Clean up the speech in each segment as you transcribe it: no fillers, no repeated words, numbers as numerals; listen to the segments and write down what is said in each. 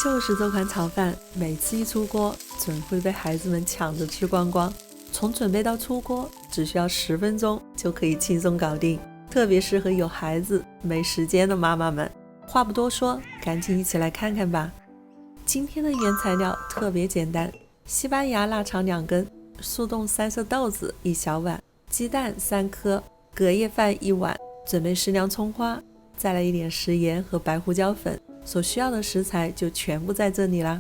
就是这款炒饭，每次一出锅，准会被孩子们抢着吃光光。从准备到出锅，只需要10分钟就可以轻松搞定，特别适合有孩子没时间的妈妈们。话不多说，赶紧一起来看看吧。今天的原材料特别简单，西班牙腊肠2根，速冻3色豆子1小碗，鸡蛋3颗，隔夜饭1碗，准备适量葱花，再来一点食盐和白胡椒粉。所需要的食材就全部在这里啦。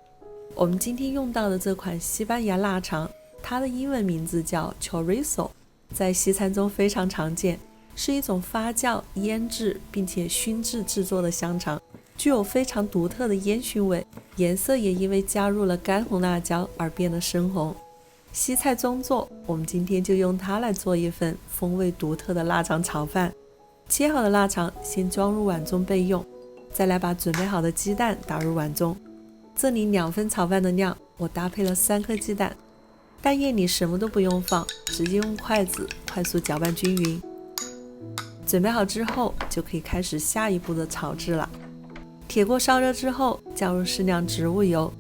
我们今天用到的这款西班牙腊肠，它的英文名字叫 Chorizo， 在西餐中非常常见，是一种发酵、腌制并且熏制制作的香肠，具有非常独特的烟熏味，颜色也因为加入了干红辣椒而变得深红。西菜中做，我们今天就用它来做一份风味独特的腊肠炒饭。切好的腊肠先装入碗中备用，再来把准备好的鸡蛋打入碗中。这里2份炒饭的量，我搭配了3颗鸡蛋。蛋液里什么都不用放，直接用筷子快速搅拌均匀。准备好之后，就可以开始下一步的炒制了。铁锅烧热之后，加入适量植物油，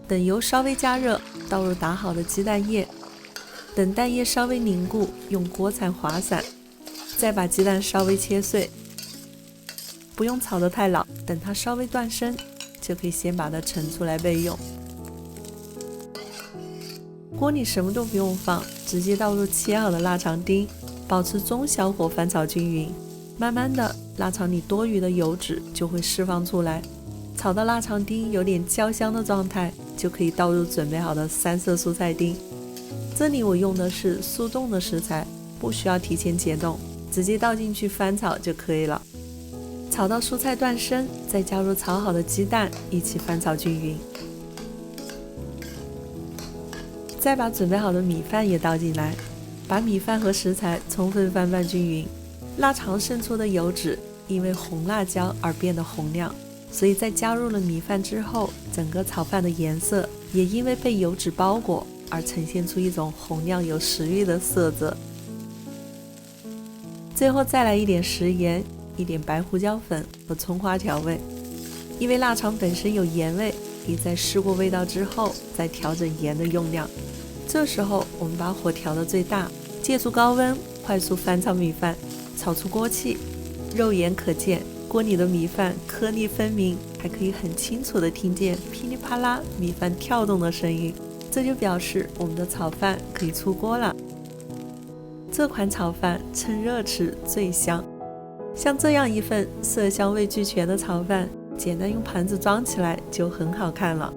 等油稍微加热，倒入打好的鸡蛋液，等蛋液稍微凝固，用锅铲划散，再把鸡蛋稍微切碎，不用炒得太老，等它稍微断生，就可以先把它盛出来备用。锅里什么都不用放，直接倒入切好的腊肠丁，保持中小火翻炒均匀。慢慢的，腊肠里多余的油脂就会释放出来，炒到腊肠丁有点焦香的状态，就可以倒入准备好的3色蔬菜丁。这里我用的是速冻的食材，不需要提前解冻，直接倒进去翻炒就可以了。炒到蔬菜断生，再加入炒好的鸡蛋，一起翻炒均匀。再把准备好的米饭也倒进来，把米饭和食材充分翻拌均匀。腊肠渗出的油脂因为红辣椒而变得红亮，所以在加入了米饭之后，整个炒饭的颜色也因为被油脂包裹而呈现出一种红亮有食欲的色泽。最后再来一点食盐，一点白胡椒粉和葱花调味。因为腊肠本身有盐味，可以在试过味道之后再调整盐的用量。这时候我们把火调到最大，借助高温快速翻炒米饭，炒出锅气，肉眼可见锅里的米饭颗粒分明，还可以很清楚地听见噼里啪啦米饭跳动的声音，这就表示我们的炒饭可以出锅了。这款炒饭趁热吃最香。像这样一份色香味俱全的炒饭，简单用盘子装起来就很好看了。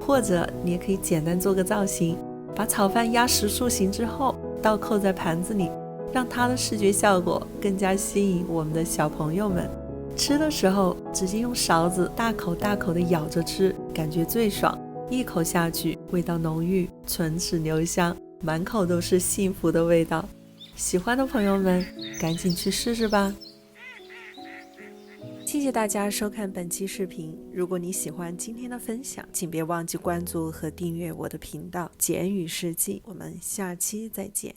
或者你也可以简单做个造型，把炒饭压实塑形之后倒扣在盘子里，让它的视觉效果更加吸引我们的小朋友们。吃的时候直接用勺子大口大口地咬着吃，感觉最爽。一口下去，味道浓郁，唇齿留香，满口都是幸福的味道。喜欢的朋友们赶紧去试试吧。谢谢大家收看本期视频，如果你喜欢今天的分享，请别忘记关注和订阅我的频道简语世纪，我们下期再见。